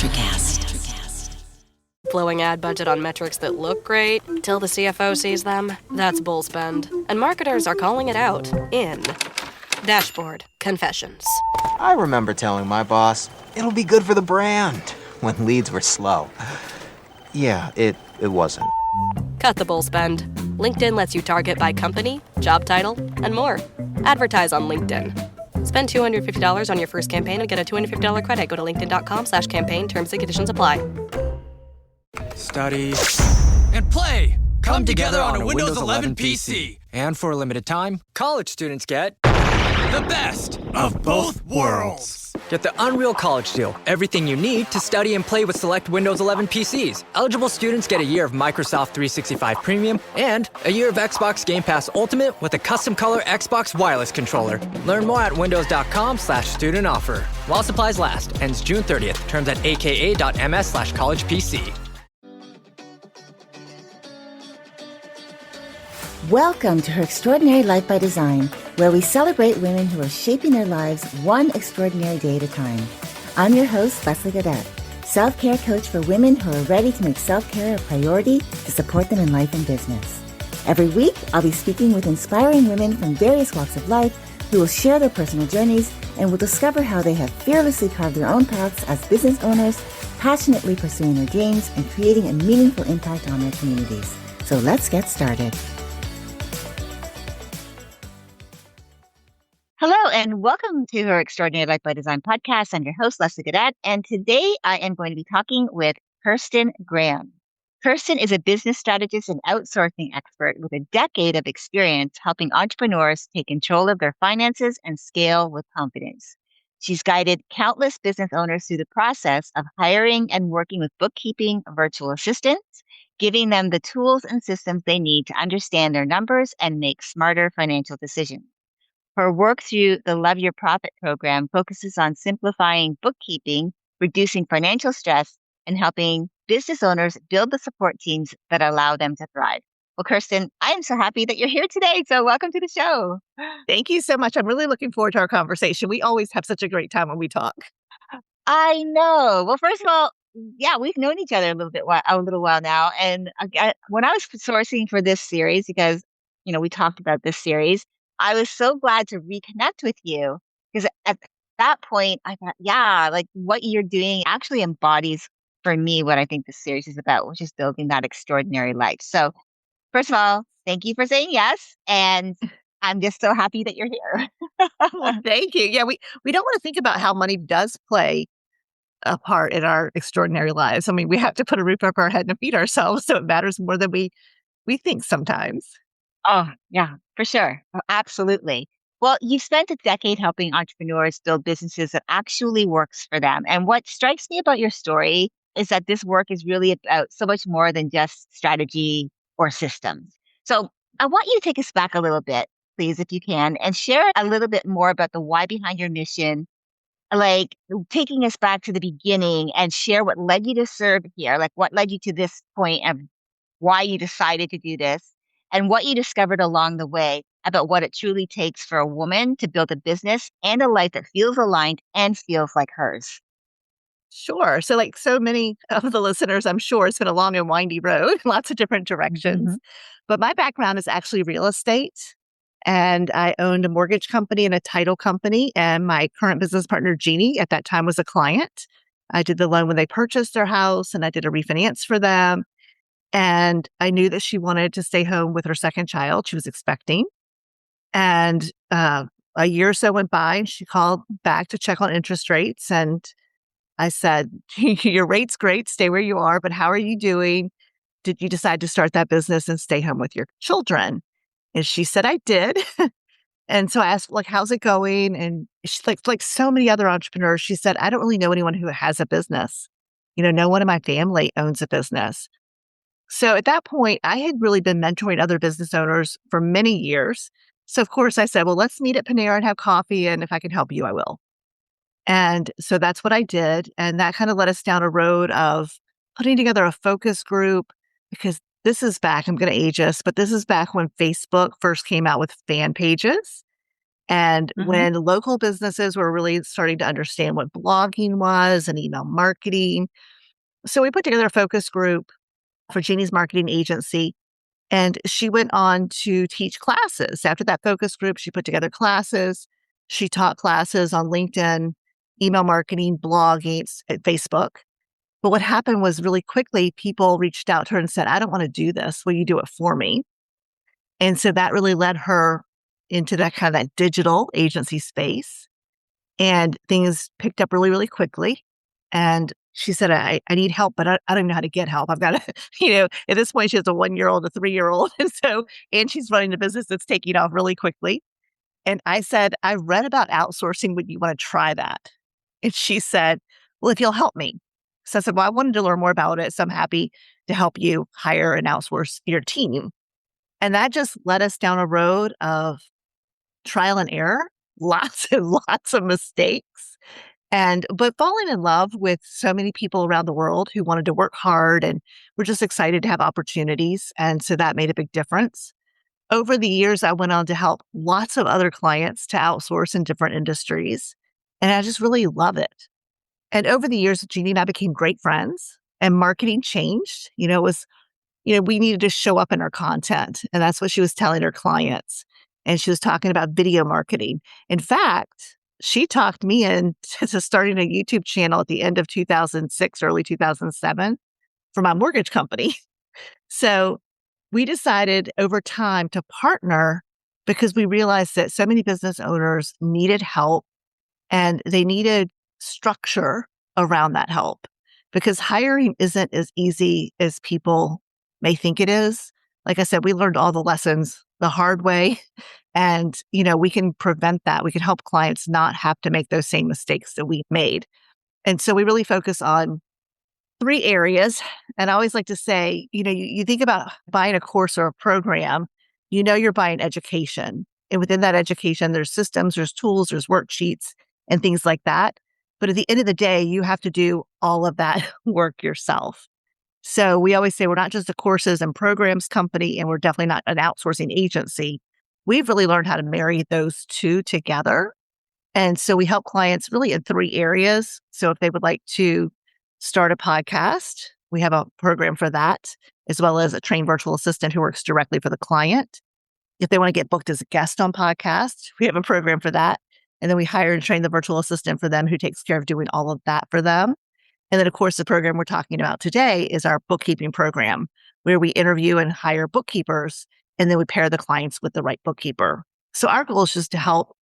Electricast. Blowing ad budget on metrics that look great till the CFO sees them? That's bull spend. And marketers are calling it out in Dashboard Confessions. I remember telling my boss, it'll be good for the brand, when leads were slow. Yeah, it wasn't. Cut the bull spend. LinkedIn lets you target by company, job title, and more. Advertise on LinkedIn. Spend $250 on your first campaign and get a $250 credit. Go to linkedin.com/campaign. Terms and conditions apply. Study and play come together on a Windows 11 PC. And for a limited time, college students get the best of both worlds. Get the Unreal College Deal. Everything you need to study and play with select Windows 11 PCs. Eligible students get a year of Microsoft 365 Premium and a year of Xbox Game Pass Ultimate with a custom color Xbox wireless controller. Learn more at windows.com/student offer. While supplies last. Ends June 30th. Terms at aka.ms/collegepc. Welcome to Her Extraordinary Life by Design, where we celebrate women who are shaping their lives one extraordinary day at a time. I'm your host, Leslie Gaudet, self-care coach for women who are ready to make self-care a priority to support them in life and business. Every week, I'll be speaking with inspiring women from various walks of life who will share their personal journeys and will discover how they have fearlessly carved their own paths as business owners, passionately pursuing their dreams and creating a meaningful impact on their communities. So let's get started. Hello, and welcome to Her Extraordinary Life by Design podcast. I'm your host, Leslie Gaudet, and today I am going to be talking with Kirsten Graham. Kirsten is a business strategist and outsourcing expert with a decade of experience helping entrepreneurs take control of their finances and scale with confidence. She's guided countless business owners through the process of hiring and working with bookkeeping virtual assistants, giving them the tools and systems they need to understand their numbers and make smarter financial decisions. Her work through the Love Your Profit program focuses on simplifying bookkeeping, reducing financial stress, and helping business owners build the support teams that allow them to thrive. Well, Kirsten, I am so happy that you're here today. So welcome to the show. Thank you so much. I'm really looking forward to our conversation. We always have such a great time when we talk. I know. Well, first of all, yeah, we've known each other a little while now. And when I was sourcing for this series, because, we talked about this series, I was so glad to reconnect with you because at that point I thought, yeah, like what you're doing actually embodies for me what I think this series is about, which is building that extraordinary life. So first of all, thank you for saying yes. And I'm just so happy that you're here. Well, thank you. Yeah, we don't want to think about how money does play a part in our extraordinary lives. I mean, we have to put a roof over our head and feed ourselves. So it matters more than we think sometimes. Oh, yeah, for sure. Oh, absolutely. Well, you've spent a decade helping entrepreneurs build businesses that actually works for them. And what strikes me about your story is that this work is really about so much more than just strategy or systems. So I want you to take us back a little bit, please, if you can, and share a little bit more about the why behind your mission, like taking us back to the beginning and share what led you to serve here, like what led you to this point of why you decided to do this. And what you discovered along the way about what it truly takes for a woman to build a business and a life that feels aligned and feels like hers. Sure. So like so many of the listeners, I'm sure it's been a long and windy road, lots of different directions. Mm-hmm. But my background is actually real estate. And I owned a mortgage company and a title company. And my current business partner, Jeannie, at that time was a client. I did the loan when they purchased their house and I did a refinance for them. And I knew that she wanted to stay home with her second child. She was expecting. And a year or so went by and she called back to check on interest rates. And I said, your rate's great. Stay where you are. But how are you doing? Did you decide to start that business and stay home with your children? And she said, I did. And so I asked, like, how's it going? And she's like so many other entrepreneurs, she said, I don't really know anyone who has a business. No one in my family owns a business. So at that point, I had really been mentoring other business owners for many years. So of course I said, well, let's meet at Panera and have coffee. And if I can help you, I will. And so that's what I did. And that kind of led us down a road of putting together a focus group because this is back, I'm going to age us, but this is back when Facebook first came out with fan pages. And Mm-hmm. when local businesses were really starting to understand what blogging was and email marketing, so we put together a focus group for Jeannie's marketing agency, and she went on to teach classes. After that focus group, she put together classes. She taught classes on LinkedIn, email marketing, blogging, Facebook. But what happened was really quickly, people reached out to her and said, I don't want to do this. Will you do it for me? And so that really led her into that kind of that digital agency space. And things picked up really, really quickly. And she said, I need help, but I don't even know how to get help. I've got to, at this point, she has a 1-year-old, a 3-year-old. And she's running a business that's taking off really quickly. And I said, I read about outsourcing. Would you want to try that? And she said, well, if you'll help me. So I said, well, I wanted to learn more about it. So I'm happy to help you hire and outsource your team. And that just led us down a road of trial and error, lots and lots of mistakes. But falling in love with so many people around the world who wanted to work hard and were just excited to have opportunities. And so that made a big difference. Over the years, I went on to help lots of other clients to outsource in different industries. And I just really love it. And over the years, Jeannie and I became great friends and marketing changed. We needed to show up in our content. And that's what she was telling her clients. And she was talking about video marketing. In fact, she talked me into starting a YouTube channel at the end of 2006, early 2007 for my mortgage company. So we decided over time to partner because we realized that so many business owners needed help and they needed structure around that help because hiring isn't as easy as people may think it is. Like I said, we learned all the lessons the hard way. And, we can prevent that. We can help clients not have to make those same mistakes that we've made. And so we really focus on 3 areas. And I always like to say, you think about buying a course or a program, you're buying education. And within that education, there's systems, there's tools, there's worksheets and things like that. But at the end of the day, you have to do all of that work yourself. So we always say we're not just a courses and programs company, and we're definitely not an outsourcing agency. We've really learned how to marry those two together. And so we help clients really in 3 areas. So if they would like to start a podcast, we have a program for that, as well as a trained virtual assistant who works directly for the client. If they want to get booked as a guest on podcast, we have a program for that. And then we hire and train the virtual assistant for them who takes care of doing all of that for them. And then, of course, the program we're talking about today is our bookkeeping program, where we interview and hire bookkeepers, and then we pair the clients with the right bookkeeper. So our goal is just to help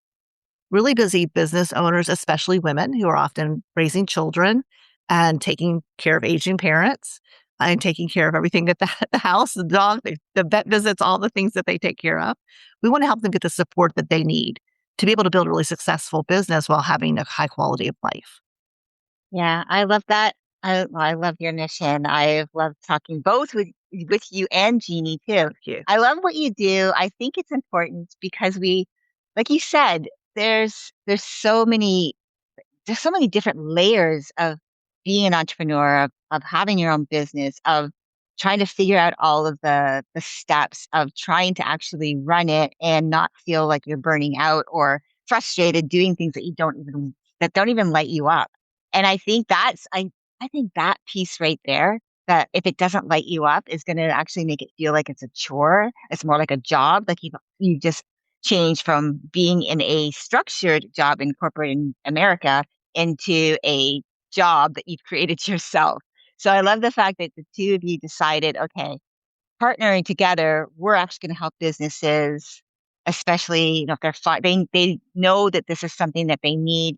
really busy business owners, especially women who are often raising children and taking care of aging parents and taking care of everything at the house, the dog, the vet visits, all the things that they take care of. We want to help them get the support that they need to be able to build a really successful business while having a high quality of life. Yeah, I love that. I love your mission. I've loved talking both with you and Jeannie too. Thank you. I love what you do. I think it's important because like you said, there's so many different layers of being an entrepreneur, of having your own business, of trying to figure out all of the steps of trying to actually run it and not feel like you're burning out or frustrated doing things that don't even light you up. And I think I think that piece right there, that if it doesn't light you up, is going to actually make it feel like it's a chore. It's more like a job. Like you just change from being in a structured job in corporate America into a job that you've created yourself. So I love the fact that the two of you decided, okay, partnering together, we're actually going to help businesses, especially if they know that this is something that they need.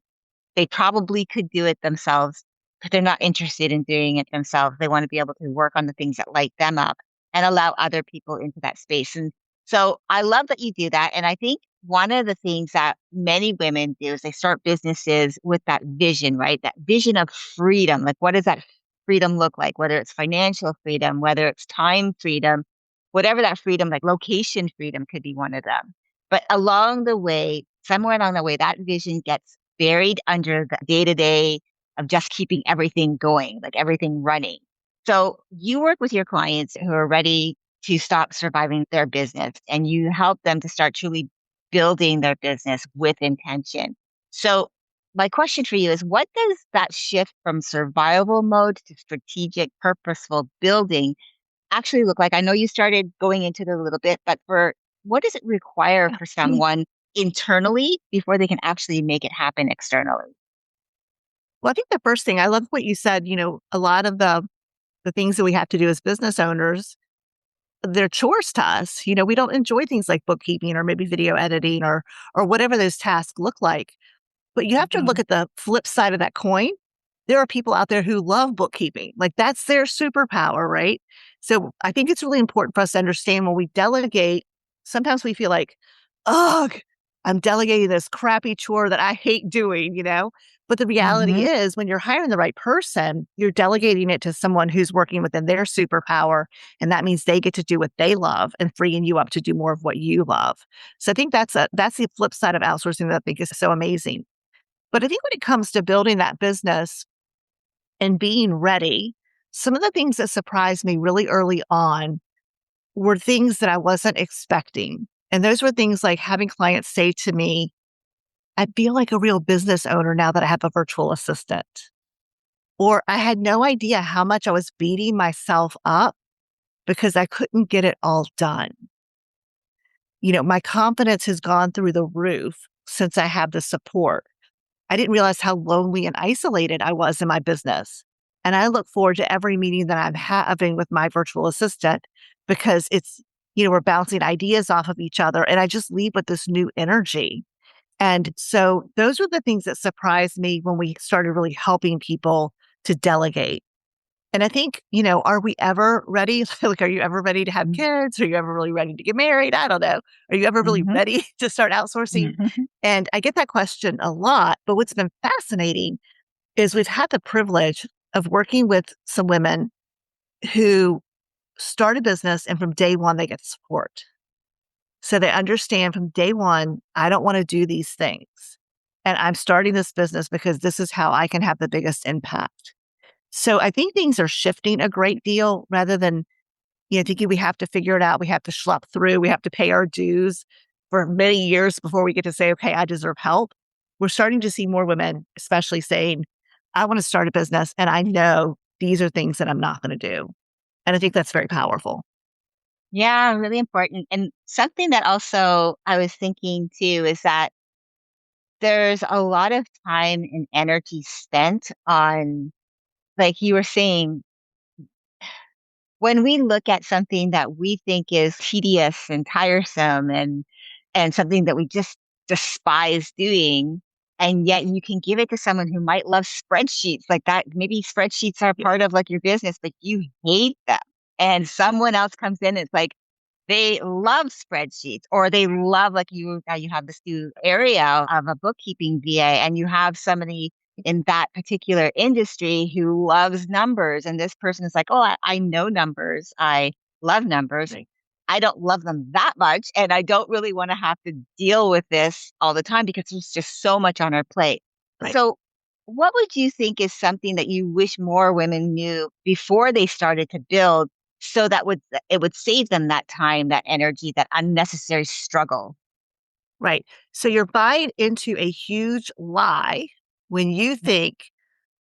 They probably could do it themselves, but they're not interested in doing it themselves. They want to be able to work on the things that light them up and allow other people into that space. And so I love that you do that. And I think one of the things that many women do is they start businesses with that vision, right? That vision of freedom. Like, what does that freedom look like? Whether it's financial freedom, whether it's time freedom, whatever that freedom, like location freedom could be one of them. But somewhere along the way, that vision gets buried under the day-to-day of just keeping everything going, like everything running. So you work with your clients who are ready to stop surviving their business, and you help them to start truly building their business with intention. So my question for you is, what does that shift from survival mode to strategic, purposeful building actually look like? I know you started going into it a little bit, but for what does it require for someone internally before they can actually make it happen externally? Well, I think the first thing, I love what you said, a lot of the things that we have to do as business owners, they're chores to us. We don't enjoy things like bookkeeping or maybe video editing or whatever those tasks look like. But you have to look at the flip side of that coin. There are people out there who love bookkeeping. Like that's their superpower, right? So I think it's really important for us to understand when we delegate, sometimes we feel like, ugh, I'm delegating this crappy chore that I hate doing. But the reality Mhm. is when you're hiring the right person, you're delegating it to someone who's working within their superpower. And that means they get to do what they love and freeing you up to do more of what you love. So I think that's the flip side of outsourcing that I think is so amazing. But I think when it comes to building that business and being ready, some of the things that surprised me really early on were things that I wasn't expecting. And those were things like having clients say to me, I feel like a real business owner now that I have a virtual assistant. Or I had no idea how much I was beating myself up because I couldn't get it all done. My confidence has gone through the roof since I have the support. I didn't realize how lonely and isolated I was in my business. And I look forward to every meeting that I'm having with my virtual assistant because we're bouncing ideas off of each other. And I just leave with this new energy. And so those were the things that surprised me when we started really helping people to delegate. And I think, are we ever ready? Like, are you ever ready to have kids? Are you ever really ready to get married? I don't know. Are you ever really Mhm. ready to start outsourcing? Mhm. And I get that question a lot. But what's been fascinating is we've had the privilege of working with some women who start a business and from day one, they get support. So they understand from day one, I don't want to do these things. And I'm starting this business because this is how I can have the biggest impact. So I think things are shifting a great deal rather than, thinking we have to figure it out. We have to schlep through. We have to pay our dues for many years before we get to say, okay, I deserve help. We're starting to see more women, especially saying, I want to start a business and I know these are things that I'm not going to do. And I think that's very powerful. Yeah, really important. And something that also I was thinking too is that there's a lot of time and energy spent on, like you were saying, when we look at something that we think is tedious and tiresome and something that we just despise doing, and yet you can give it to someone who might love spreadsheets like that. Maybe spreadsheets are part of like your business, but you hate them. And someone else comes in, it's like they love spreadsheets, or they love, like you now you have this new area of a bookkeeping VA, and you have somebody in that particular industry who loves numbers. And this person is like, oh, I know numbers. I love numbers. Right. I don't love them that much. And I don't really want to have to deal with this all the time because there's just so much on our plate. Right. So, what would you think is something that you wish more women knew before they started to build, so that it would save them that time, that energy, that unnecessary struggle? Right. So you're buying into a huge lie when you think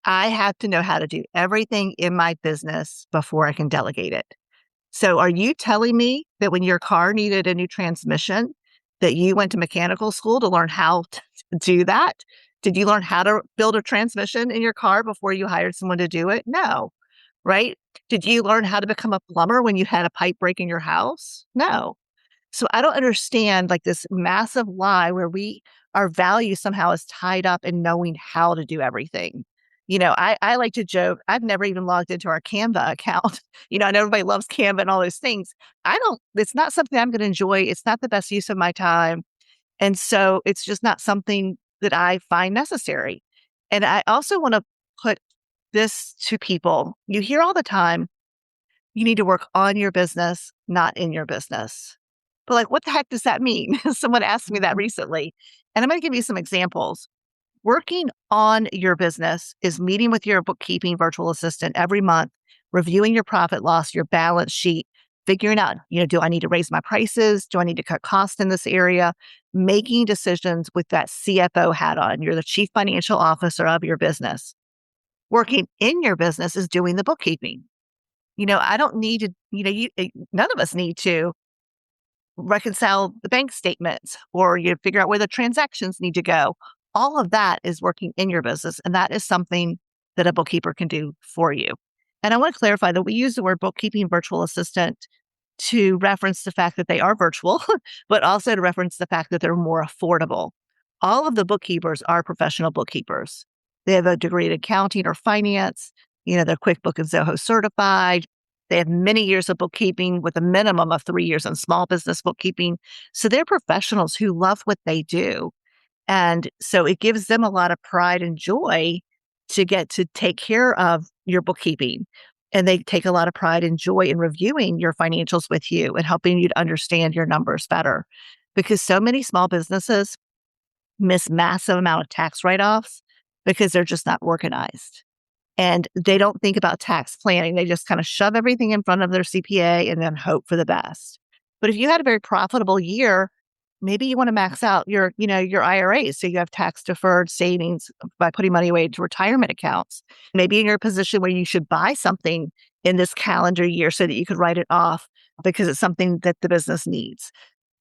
I have to know how to do everything in my business before I can delegate it. So are you telling me that when your car needed a new transmission, that you went to mechanical school to learn how to do that? Did you learn how to build a transmission in your car before you hired someone to do it? No. Right? Did you learn how to become a plumber when you had a pipe break in your house? No. So I don't understand like this massive lie where our value somehow is tied up in knowing how to do everything. I like to joke, I've never even logged into our Canva account. I know everybody loves Canva and all those things. It's not something I'm going to enjoy. It's not the best use of my time. And so it's just not something that I find necessary. And I also want to put this to people. You hear all the time, you need to work on your business, not in your business. But like, what the heck does that mean? Someone asked me that Mhm. recently. And I'm going to give you some examples. Working on your business is meeting with your bookkeeping virtual assistant every month, reviewing your profit loss, your balance sheet, figuring out, do I need to raise my prices? Do I need to cut costs in this area? Making decisions with that CFO hat on. You're the chief financial officer of your business. Working in your business is doing the bookkeeping. I don't need to, none of us need to reconcile the bank statements or you figure out where the transactions need to go. All of that is working in your business. And that is something that a bookkeeper can do for you. And I want to clarify that we use the word bookkeeping virtual assistant to reference the fact that they are virtual, but also to reference the fact that they're more affordable. All of the bookkeepers are professional bookkeepers. They have a degree in accounting or finance. They're QuickBooks and Zoho certified. They have many years of bookkeeping with a minimum of 3 years in small business bookkeeping. So they're professionals who love what they do. And so it gives them a lot of pride and joy to get to take care of your bookkeeping. And they take a lot of pride and joy in reviewing your financials with you and helping you to understand your numbers better. Because so many small businesses miss massive amount of tax write-offs because they're just not organized. And they don't think about tax planning. They just kind of shove everything in front of their CPA and then hope for the best. But if you had a very profitable year, maybe you want to max out your IRAs. So you have tax deferred savings by putting money away into retirement accounts. Maybe you're in a position where you should buy something in this calendar year so that you could write it off because it's something that the business needs.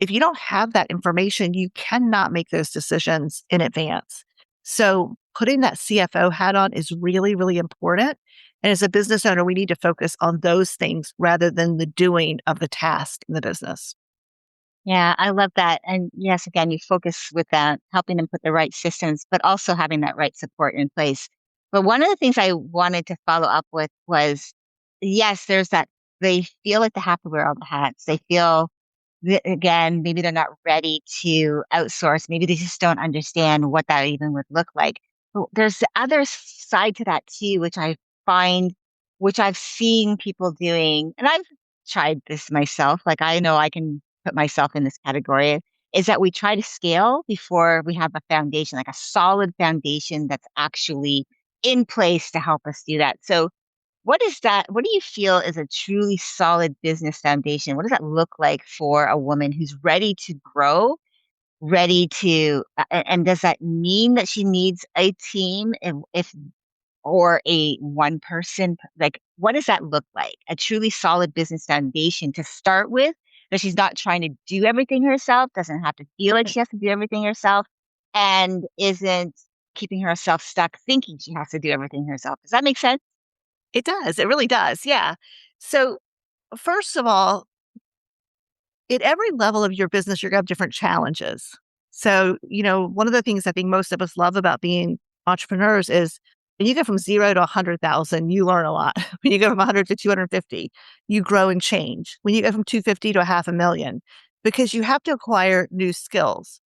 If you don't have that information, you cannot make those decisions in advance. So putting that CFO hat on is really, really important. And as a business owner, we need to focus on those things rather than the doing of the task in the business. Yeah, I love that. And yes, again, you focus with that, helping them put the right systems, but also having that right support in place. But one of the things I wanted to follow up with was, yes, there's that, they feel like they have to wear all the hats. They feel, again, maybe they're not ready to outsource. Maybe they just don't understand what that even would look like. But there's the other side to that too, which I find, which I've seen people doing, and I've tried this myself. Like I know I can put myself in this category, is that we try to scale before we have a foundation, like a solid foundation that's actually in place to help us do that. So what is that? What do you feel is a truly solid business foundation? What does that look like for a woman who's ready to grow, ready to, and does that mean that she needs a team if or a one person? Like, what does that look like? A truly solid business foundation to start with, that she's not trying to do everything herself, doesn't have to feel like she has to do everything herself, and isn't keeping herself stuck thinking she has to do everything herself. Does that make sense? It does. It really does. Yeah. So first of all, at every level of your business, you're going to have different challenges. So, one of the things I think most of us love about being entrepreneurs is when you go from 0 to 100,000, you learn a lot. When you go from 100 to 250, you grow and change. When you go from 250 to 500,000, because you have to acquire new skills.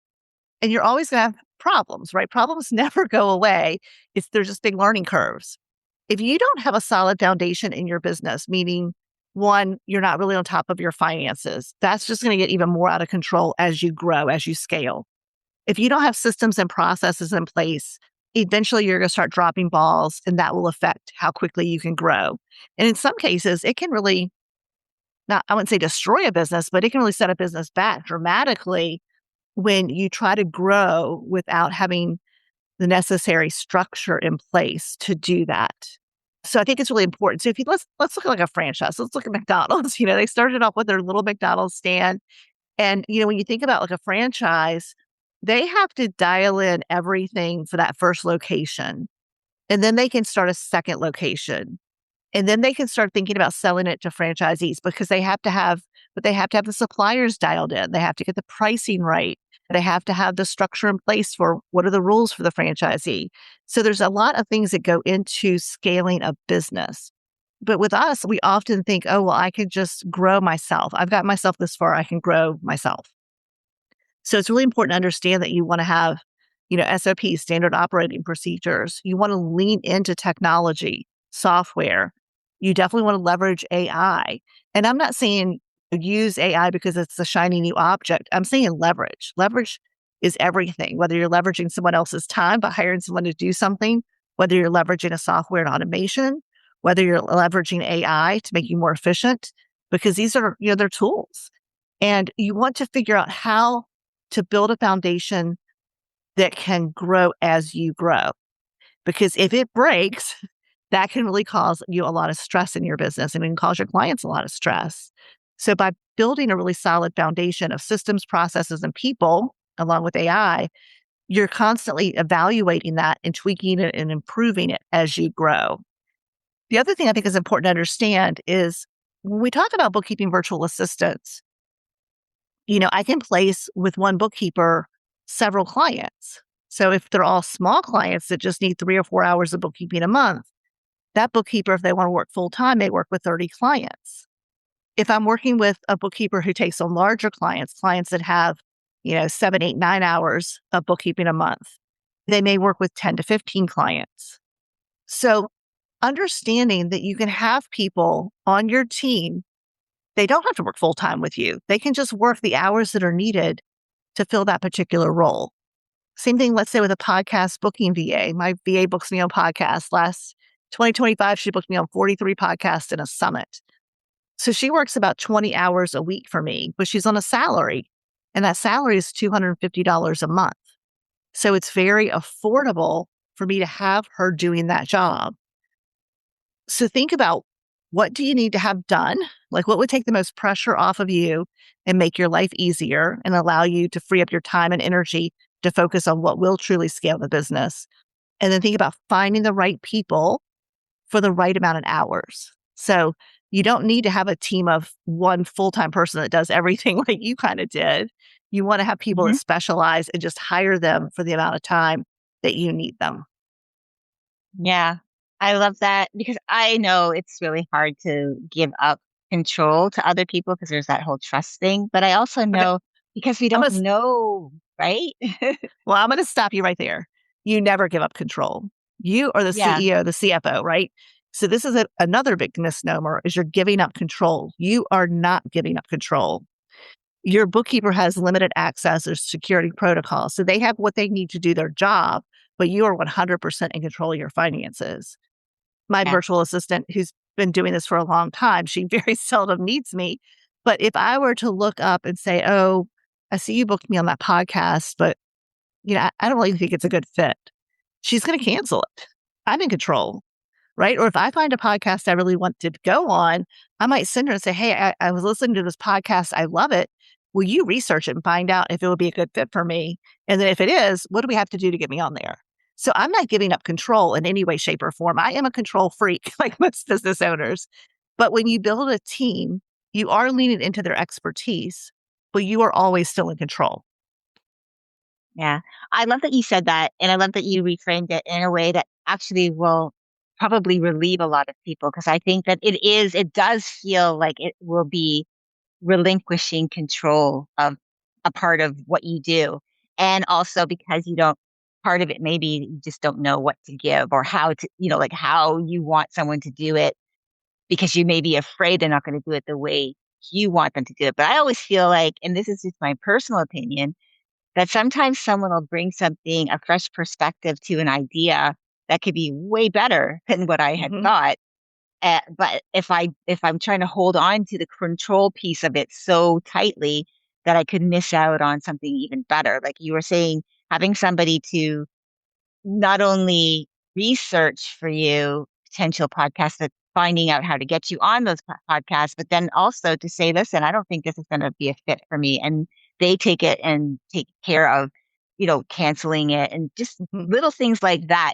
And you're always going to have problems, right? Problems never go away. They're just big learning curves. If you don't have a solid foundation in your business, meaning one, you're not really on top of your finances, that's just going to get even more out of control as you grow, as you scale. If you don't have systems and processes in place, eventually you're going to start dropping balls, and that will affect how quickly you can grow. And in some cases, it can really, I wouldn't say destroy a business, but it can really set a business back dramatically when you try to grow without having the necessary structure in place to do that. So I think it's really important. So if you let's look at like a franchise. Let's look at McDonald's. They started off with their little McDonald's stand. And when you think about like a franchise, they have to dial in everything for that first location. And then they can start a second location. And then they can start thinking about selling it to franchisees because they have to have the suppliers dialed in. They have to get the pricing right. They have to have the structure in place for what are the rules for the franchisee. So there's a lot of things that go into scaling a business. But with us, we often think, oh, well, I could just grow myself. I've got myself this far. I can grow myself. So it's really important to understand that you want to have, SOPs, standard operating procedures. You want to lean into technology, software. You definitely want to leverage AI. And I'm not saying use AI because it's a shiny new object. I'm saying leverage. Leverage is everything, whether you're leveraging someone else's time by hiring someone to do something, whether you're leveraging a software and automation, whether you're leveraging AI to make you more efficient. because these are, they're tools. And you want to figure out how to build a foundation that can grow as you grow. Because if it breaks, that can really cause you a lot of stress in your business and it can cause your clients a lot of stress. So by building a really solid foundation of systems, processes, and people, along with AI, you're constantly evaluating that and tweaking it and improving it as you grow. The other thing I think is important to understand is when we talk about bookkeeping virtual assistants, I can place with one bookkeeper several clients. So if they're all small clients that just need 3 or 4 hours of bookkeeping a month, that bookkeeper, if they want to work full time, may work with 30 clients. If I'm working with a bookkeeper who takes on larger clients that have, 7, 8, 9 hours of bookkeeping a month, they may work with 10 to 15 clients. So understanding that you can have people on your team, they don't have to work full time with you. They can just work the hours that are needed to fill that particular role. Same thing, let's say with a podcast booking VA. My VA books me on podcasts. Last 2025, she booked me on 43 podcasts and a summit. So she works about 20 hours a week for me, but she's on a salary. And that salary is $250 a month. So it's very affordable for me to have her doing that job. So think about, what do you need to have done? Like, what would take the most pressure off of you and make your life easier and allow you to free up your time and energy to focus on what will truly scale the business? And then think about finding the right people for the right amount of hours. So you don't need to have a team of one full-time person that does everything like you kind of did. You want to have people that specialize and just hire them for the amount of time that you need them. Yeah, I love that because I know it's really hard to give up control to other people because there's that whole trust thing. But I also know because we don't know, right? Well, I'm going to stop you right there. You never give up control. You are the Yeah. CEO, the CFO, right? So this is another big misnomer is you're giving up control. You are not giving up control. Your bookkeeper has limited access or security protocols. So they have what they need to do their job, but you are 100% in control of your finances. My Yeah. virtual assistant, who's been doing this for a long time, she very seldom needs me. But if I were to look up and say, oh, I see you booked me on that podcast, but I don't really think it's a good fit, she's going to cancel it. I'm in control, right? Or if I find a podcast I really want to go on, I might send her and say, hey, I was listening to this podcast. I love it. Will you research it and find out if it would be a good fit for me? And then if it is, what do we have to do to get me on there? So I'm not giving up control in any way, shape, or form. I am a control freak, like most business owners. But when you build a team, you are leaning into their expertise, but you are always still in control. Yeah. I love that you said that. And I love that you reframed it in a way that actually will probably relieve a lot of people. Because I think that it does feel like it will be relinquishing control of a part of what you do. And also because part of it maybe you just don't know what to give or how to, like how you want someone to do it because you may be afraid they're not going to do it the way you want them to do it. But I always feel like, and this is just my personal opinion, that sometimes someone will bring a fresh perspective to an idea that could be way better than what I had thought. But if I'm trying to hold on to the control piece of it so tightly that I could miss out on something even better, like you were saying, having somebody to not only research for you potential podcasts, but finding out how to get you on those podcasts, but then also to say, listen, I don't think this is going to be a fit for me. And they take it and take care of, canceling it and just little things like that.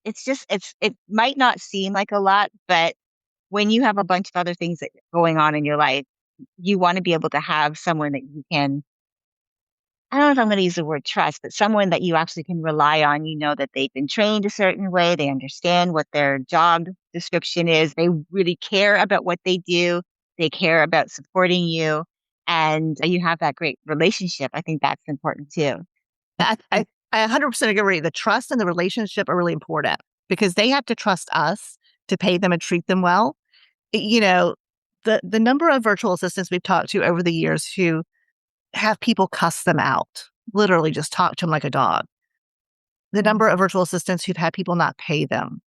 It might not seem like a lot, but when you have a bunch of other things going on in your life, you want to be able to have someone that you can, I don't know if I'm going to use the word trust, but someone that you actually can rely on. You know that they've been trained a certain way. They understand what their job description is. They really care about what they do. They care about supporting you. And you have that great relationship. I think that's important too. I 100% agree. The trust and the relationship are really important because they have to trust us to pay them and treat them well. The number of virtual assistants we've talked to over the years who have people cuss them out, literally just talk to them like a dog. The number of virtual assistants who've had people not pay them.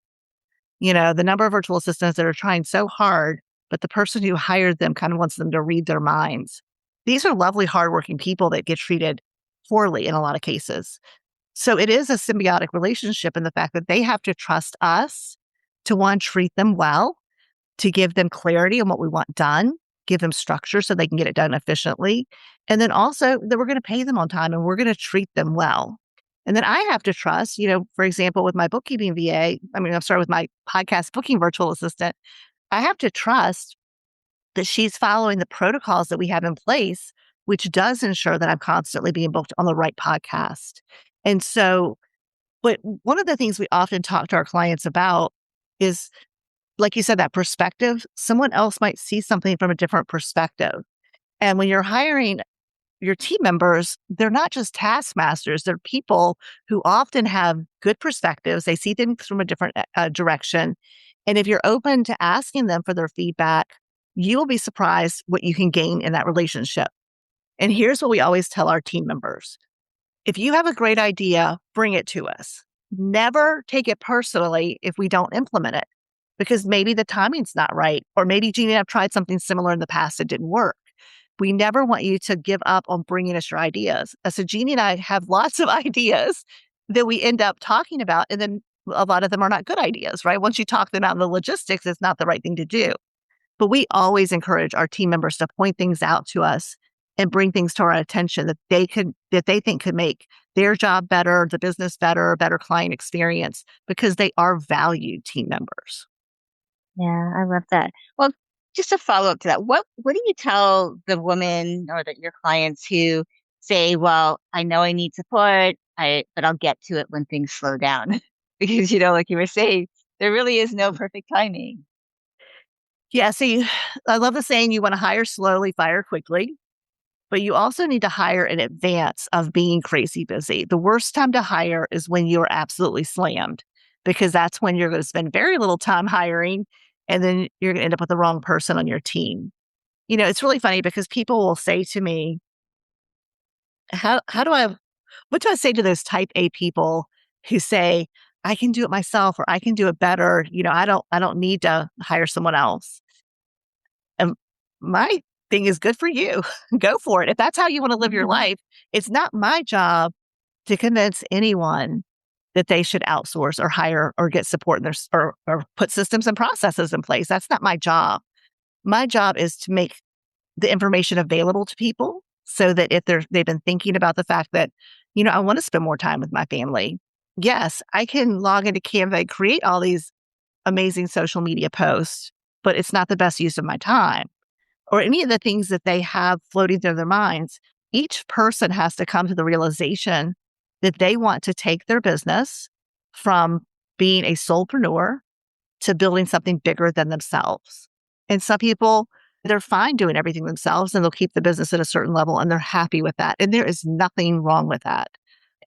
The number of virtual assistants that are trying so hard but the person who hired them kind of wants them to read their minds. These are lovely, hardworking people that get treated poorly in a lot of cases. So it is a symbiotic relationship in the fact that they have to trust us to, one, treat them well, to give them clarity on what we want done, give them structure so they can get it done efficiently. And then also that we're going to pay them on time and we're going to treat them well. And then I have to trust, for example, with my bookkeeping with my podcast booking virtual assistant, I have to trust that she's following the protocols that we have in place, which does ensure that I'm constantly being booked on the right podcast. And so, but one of the things we often talk to our clients about is, like you said, that perspective. Someone else might see something from a different perspective. And when you're hiring your team members, they're not just taskmasters. They're people who often have good perspectives. They see things from a different direction. And if you're open to asking them for their feedback, you will be surprised what you can gain in that relationship. And here's what we always tell our team members. If you have a great idea, bring it to us. Never take it personally if we don't implement it, because maybe the timing's not right, or maybe Jeannie and I've tried something similar in the past that didn't work. We never want you to give up on bringing us your ideas. So Jeannie and I have lots of ideas that we end up talking about, and then a lot of them are not good ideas, right? Once you talk them out in the logistics, it's not the right thing to do. But we always encourage our team members to point things out to us and bring things to our attention that they think could make their job better, the business better, a better client experience, because they are valued team members. Yeah, I love that. Well, just to follow up to that, what do you tell the women or your clients who say, "Well, I know I need support, but I'll get to it when things slow down," because like you were saying, there really is no perfect timing. Yeah, see, I love the saying, you want to hire slowly, fire quickly. But you also need to hire in advance of being crazy busy. The worst time to hire is when you're absolutely slammed, because that's when you're going to spend very little time hiring, and then you're going to end up with the wrong person on your team. It's really funny because people will say to me, what do I say to those type A people who say, I can do it myself, or I can do it better. I don't need to hire someone else. And my thing is, good for you. Go for it. If that's how you want to live your life, it's not my job to convince anyone that they should outsource or hire or get support in or put systems and processes in place. That's not my job. My job is to make the information available to people so that if they've been thinking about the fact that, I want to spend more time with my family. Yes, I can log into Canva and create all these amazing social media posts, but it's not the best use of my time. Or any of the things that they have floating through their minds. Each person has to come to the realization that they want to take their business from being a solopreneur to building something bigger than themselves. And some people, they're fine doing everything themselves and they'll keep the business at a certain level and they're happy with that. And there is nothing wrong with that.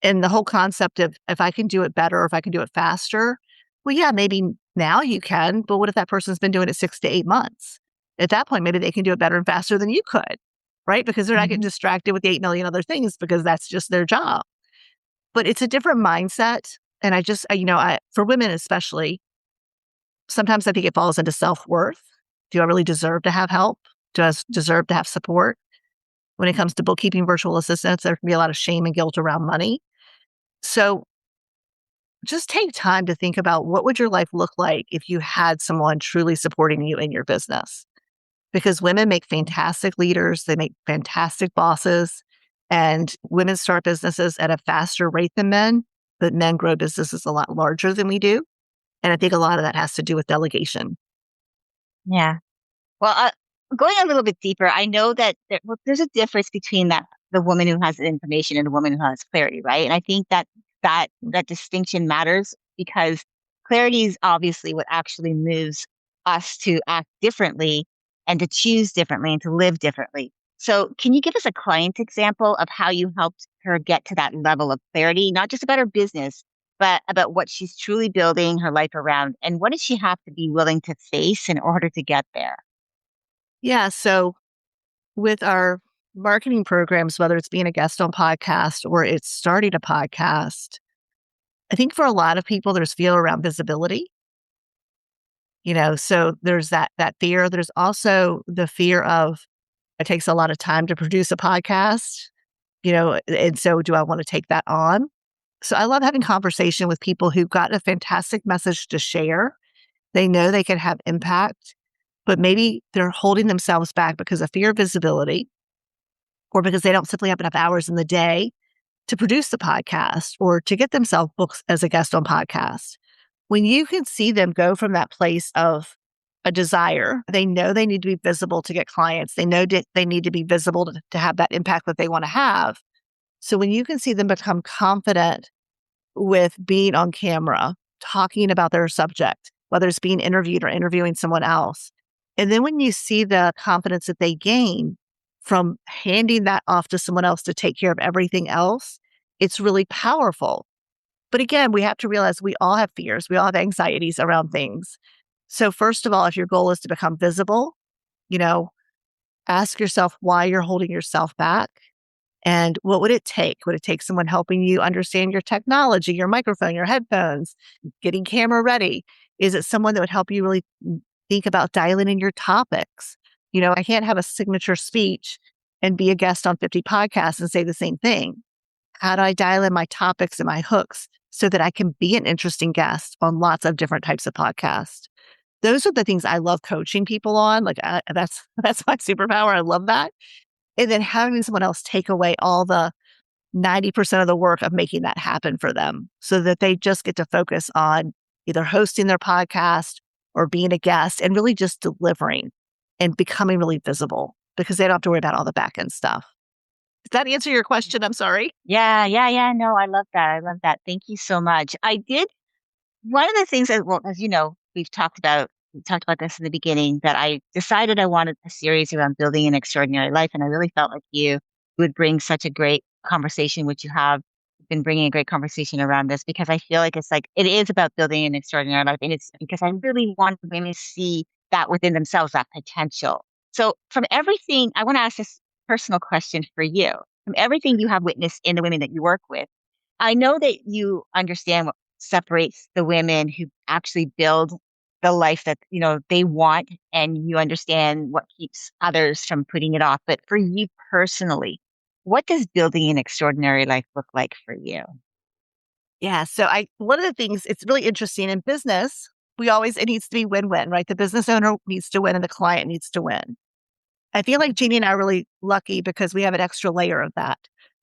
And the whole concept of, if I can do it better, or if I can do it faster, well, yeah, maybe now you can, but what if that person's been doing it 6 to 8 months? At that point, maybe they can do it better and faster than you could, right? Because they're not getting distracted with the 8 million other things, because that's just their job. But it's a different mindset. And for women especially, sometimes I think it falls into self-worth. Do I really deserve to have help? Do I deserve to have support? When it comes to bookkeeping virtual assistants, there can be a lot of shame and guilt around money. So just take time to think about, what would your life look like if you had someone truly supporting you in your business? Because women make fantastic leaders, they make fantastic bosses, and women start businesses at a faster rate than men, but men grow businesses a lot larger than we do. And I think a lot of that has to do with delegation. Yeah. Well, going a little bit deeper, I know that there's a difference between the woman who has the information and the woman who has clarity, right? And I think that distinction matters, because clarity is obviously what actually moves us to act differently and to choose differently and to live differently. So can you give us a client example of how you helped her get to that level of clarity, not just about her business, but about what she's truly building her life around? And what does she have to be willing to face in order to get there? Yeah. So with our marketing programs, whether it's being a guest on podcast or it's starting a podcast, I think for a lot of people, there's fear around visibility. So there's that fear. There's also the fear of it takes a lot of time to produce a podcast, and so do I want to take that on? So I love having conversation with people who've got a fantastic message to share. They know they can have impact, but maybe they're holding themselves back because of fear of visibility or because they don't simply have enough hours in the day to produce the podcast or to get themselves booked as a guest on podcasts. When you can see them go from that place of a desire, they know they need to be visible to get clients. They know they need to be visible to have that impact that they want to have. So when you can see them become confident with being on camera, talking about their subject, whether it's being interviewed or interviewing someone else, and then when you see the confidence that they gain from handing that off to someone else to take care of everything else, it's really powerful. But again, we have to realize we all have fears. We all have anxieties around things. So first of all, if your goal is to become visible, you know, ask yourself why you're holding yourself back and what would it take? Would it take someone helping you understand your technology, your microphone, your headphones, getting camera ready? Is it someone that would help you really think about dialing in your topics? I can't have a signature speech and be a guest on 50 podcasts and say the same thing. How do I dial in my topics and my hooks so that I can be an interesting guest on lots of different types of podcasts? Those are the things I love coaching people on. That's my superpower. I love that. And then having someone else take away all the 90% of the work of making that happen for them so that they just get to focus on either hosting their podcast or being a guest and really just delivering and becoming really visible because they don't have to worry about all the back end stuff. Does that answer your question? I'm sorry. Yeah. No, I love that. I love that. Thank you so much. One of the things that, well, as you know, we talked about this in the beginning, that I decided I wanted a series around building an extraordinary life. And I really felt like you would bring such a great conversation, which you have been bringing a great conversation around this, because I feel like it is about building an extraordinary life. And it's because I really want women to see that within themselves, that potential. So from everything, I want to ask this personal question for you. From everything you have witnessed in the women that you work with, I know that you understand what separates the women who actually build the life that, they want, and you understand what keeps others from putting it off. But for you personally, what does building an extraordinary life look like for you? Yeah. So one of the things, it's really interesting in business, it needs to be win-win, right? The business owner needs to win and the client needs to win. I feel like Jeannie and I are really lucky because we have an extra layer of that.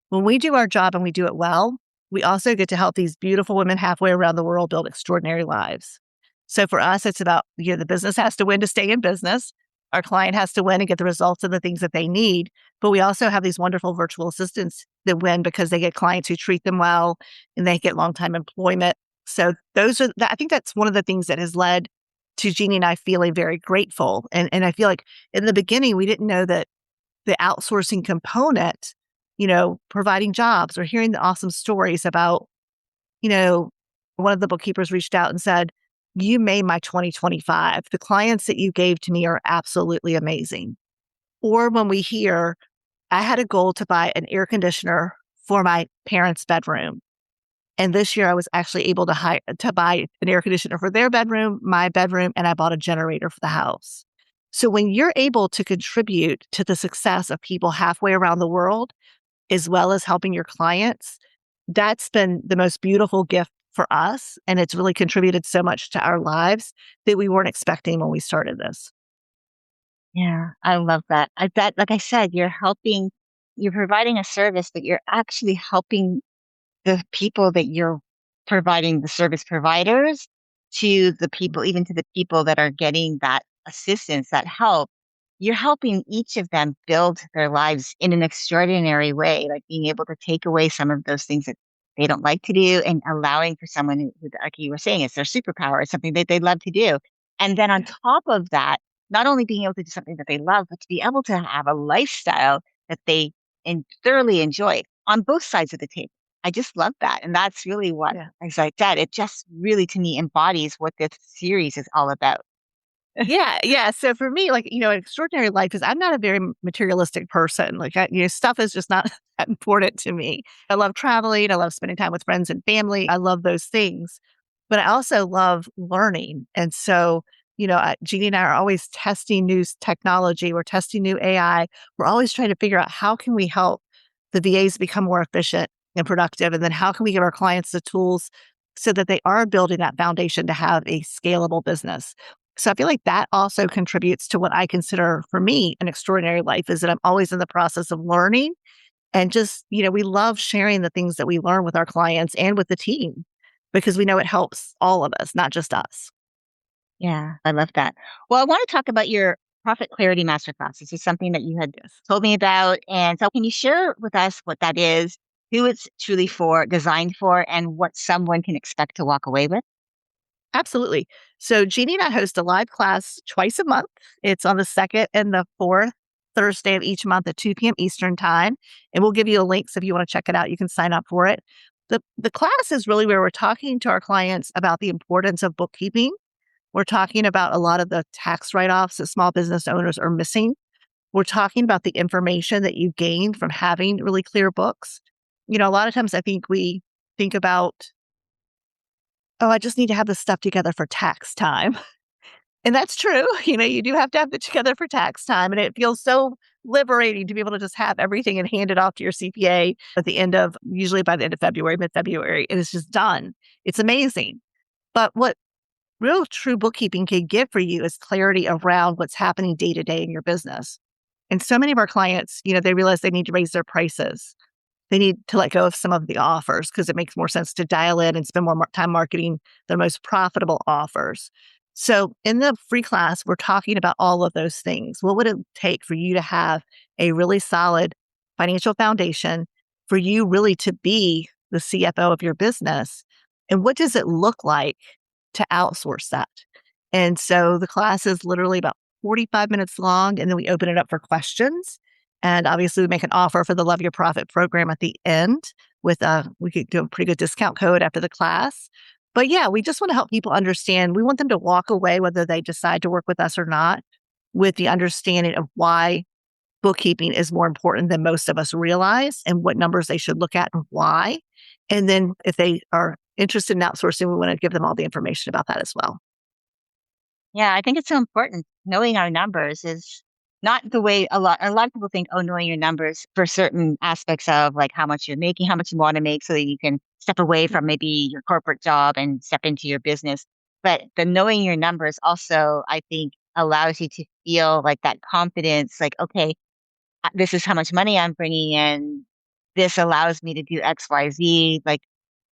When we do our job and we do it well, we also get to help these beautiful women halfway around the world build extraordinary lives. So for us, it's about, the business has to win to stay in business. Our client has to win and get the results and the things that they need. But we also have these wonderful virtual assistants that win because they get clients who treat them well and they get long-time employment. So I think that's one of the things that has led to Jeannie and I feeling very grateful. And I feel like in the beginning, we didn't know that the outsourcing component, providing jobs or hearing the awesome stories about, one of the bookkeepers reached out and said, "You made my 2025. The clients that you gave to me are absolutely amazing." Or when we hear, "I had a goal to buy an air conditioner for my parents' bedroom. And this year I was actually able to buy an air conditioner for their bedroom, my bedroom, and I bought a generator for the house." So when you're able to contribute to the success of people halfway around the world, as well as helping your clients, that's been the most beautiful gift for us. And it's really contributed so much to our lives that we weren't expecting when we started this. Yeah, I love that. Like I said, you're providing a service, but you're actually helping the people that you're providing, the service providers, to the people, even to the people that are getting that assistance, that help. You're helping each of them build their lives in an extraordinary way, like being able to take away some of those things that they don't like to do and allowing for someone who, like you were saying, it's their superpower, it's something that they love to do. And then on top of that, not only being able to do something that they love, but to be able to have a lifestyle that they thoroughly enjoy on both sides of the table. I just love that. And that's really what, as I said, it just really to me embodies what this series is all about. Yeah. So for me, an extraordinary life is I'm not a very materialistic person. Stuff is just not that important to me. I love traveling. I love spending time with friends and family. I love those things, but I also love learning. And so, Jeannie and I are always testing new technology. We're testing new AI. We're always trying to figure out how can we help the VAs become more efficient and productive? And then how can we give our clients the tools so that they are building that foundation to have a scalable business? So I feel like that also contributes to what I consider for me an extraordinary life, is that I'm always in the process of learning and just, we love sharing the things that we learn with our clients and with the team because we know it helps all of us, not just us. Yeah, I love that. Well, I want to talk about your Profit Clarity Masterclass. This is something that you had told me about. And so can you share with us what that is, who it's truly for, designed for, and what someone can expect to walk away with? Absolutely. So Jeannie and I host a live class twice a month. It's on the second and the fourth Thursday of each month at 2 p.m. Eastern time. And we'll give you a link. So if you want to check it out, you can sign up for it. The class is really where we're talking to our clients about the importance of bookkeeping. We're talking about a lot of the tax write-offs that small business owners are missing. We're talking about the information that you gain from having really clear books. A lot of times I think we think about, oh, I just need to have this stuff together for tax time. And that's true. You do have to have it together for tax time. And it feels so liberating to be able to just have everything and hand it off to your CPA at the end of, usually by the end of February, mid-February, and it's just done. It's amazing. But what real true bookkeeping can give for you is clarity around what's happening day to day in your business. And so many of our clients, they realize they need to raise their prices. They need to let go of some of the offers because it makes more sense to dial in and spend more time marketing the most profitable offers. So in the free class, we're talking about all of those things. What would it take for you to have a really solid financial foundation, for you really to be the CFO of your business? And what does it look like to outsource that? And so the class is literally about 45 minutes long, and then we open it up for questions. And obviously, we make an offer for the Love Your Profit program at the end with we could do a pretty good discount code after the class. But yeah, we just want to help people understand. We want them to walk away, whether they decide to work with us or not, with the understanding of why bookkeeping is more important than most of us realize and what numbers they should look at and why. And then if they are interested in outsourcing, we want to give them all the information about that as well. Yeah, I think it's so important. Knowing our numbers is not the way a lot of people think, oh, knowing your numbers for certain aspects of like how much you're making, how much you want to make so that you can step away from maybe your corporate job and step into your business. But the knowing your numbers also, I think, allows you to feel like that confidence, like, okay, this is how much money I'm bringing in. This allows me to do X, Y, Z. Like,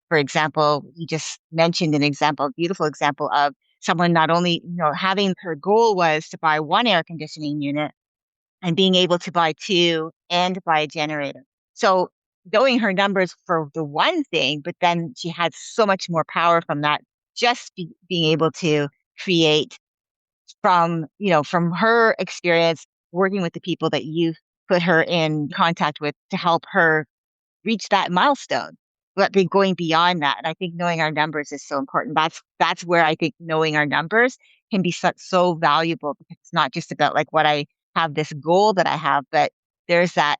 for example, you just mentioned an example, a beautiful example of someone not only, having her goal was to buy one air conditioning unit and being able to buy two and buy a generator. So knowing her numbers for the one thing, but then she had so much more power from that, just being able to create from her experience working with the people that you've put her in contact with to help her reach that milestone, but be going beyond that. And I think knowing our numbers is so important. That's where I think knowing our numbers can be so valuable, because it's not just about like what I have this goal that I have, but there's that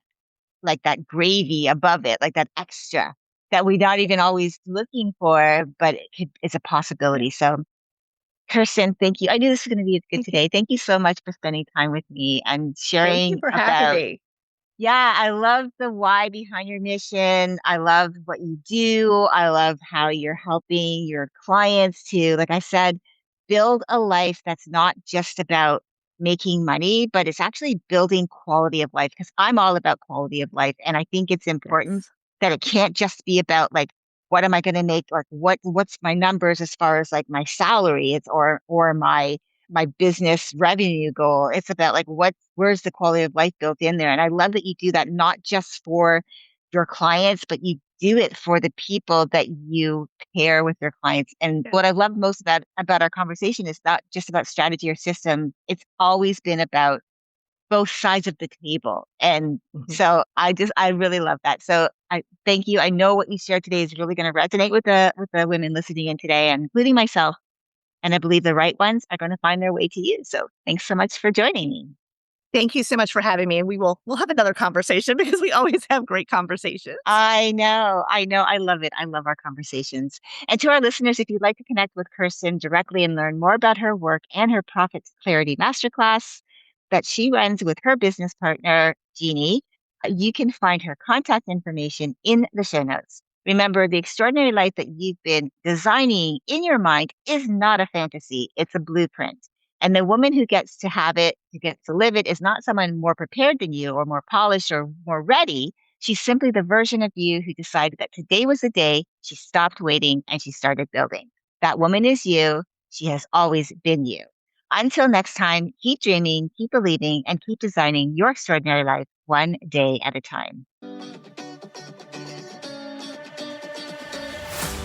like that gravy above it, like that extra that we're not even always looking for, but it's a possibility. So Kirsten, thank you. I knew this was going to be good today. Thank you so much for spending time with me and Thank you sharing for about having me. yeah, I love the why behind your mission. I love what you do. I love how you're helping your clients to, like I said, build a life that's not just about making money, but it's actually building quality of life, because I'm all about quality of life. And I think it's important Yes. that it can't just be about like, what am I going to make? Like what's my numbers as far as like my salary it's or my business revenue goal. It's about like where's the quality of life built in there. And I love that you do that not just for your clients, but you do it for the people that you pair with your clients. And what I love most about our conversation is not just about strategy or system. It's always been about both sides of the table. And Mhm. so I really love that. So I thank you. I know what you shared today is really going to resonate with the women listening in today, and including myself. And I believe the right ones are going to find their way to you. So thanks so much for joining me. Thank you so much for having me. And we'll have another conversation because we always have great conversations. I know. I love it. I love our conversations. And to our listeners, if you'd like to connect with Kirsten directly and learn more about her work and her Profit Clarity Masterclass that she runs with her business partner, Jeannie, you can find her contact information in the show notes. Remember, the extraordinary life that you've been designing in your mind is not a fantasy. It's a blueprint. And the woman who gets to have it, who gets to live it, is not someone more prepared than you or more polished or more ready. She's simply the version of you who decided that today was the day she stopped waiting and she started building. That woman is you. She has always been you. Until next time, keep dreaming, keep believing, and keep designing your extraordinary life one day at a time.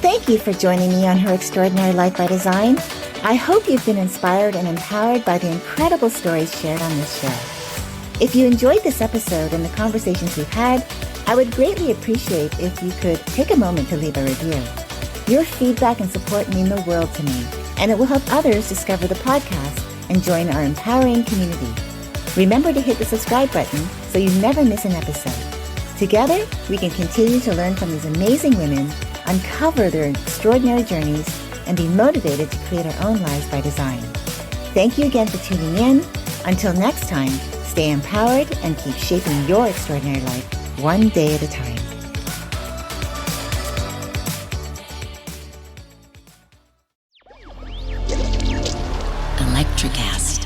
Thank you for joining me on Her Extraordinary Life by Design. I hope you've been inspired and empowered by the incredible stories shared on this show. If you enjoyed this episode and the conversations we've had, I would greatly appreciate if you could take a moment to leave a review. Your feedback and support mean the world to me, and it will help others discover the podcast and join our empowering community. Remember to hit the subscribe button so you never miss an episode. Together, we can continue to learn from these amazing women, uncover their extraordinary journeys, and be motivated to create our own lives by design. Thank you again for tuning in. Until next time, stay empowered and keep shaping your extraordinary life one day at a time. Electricast.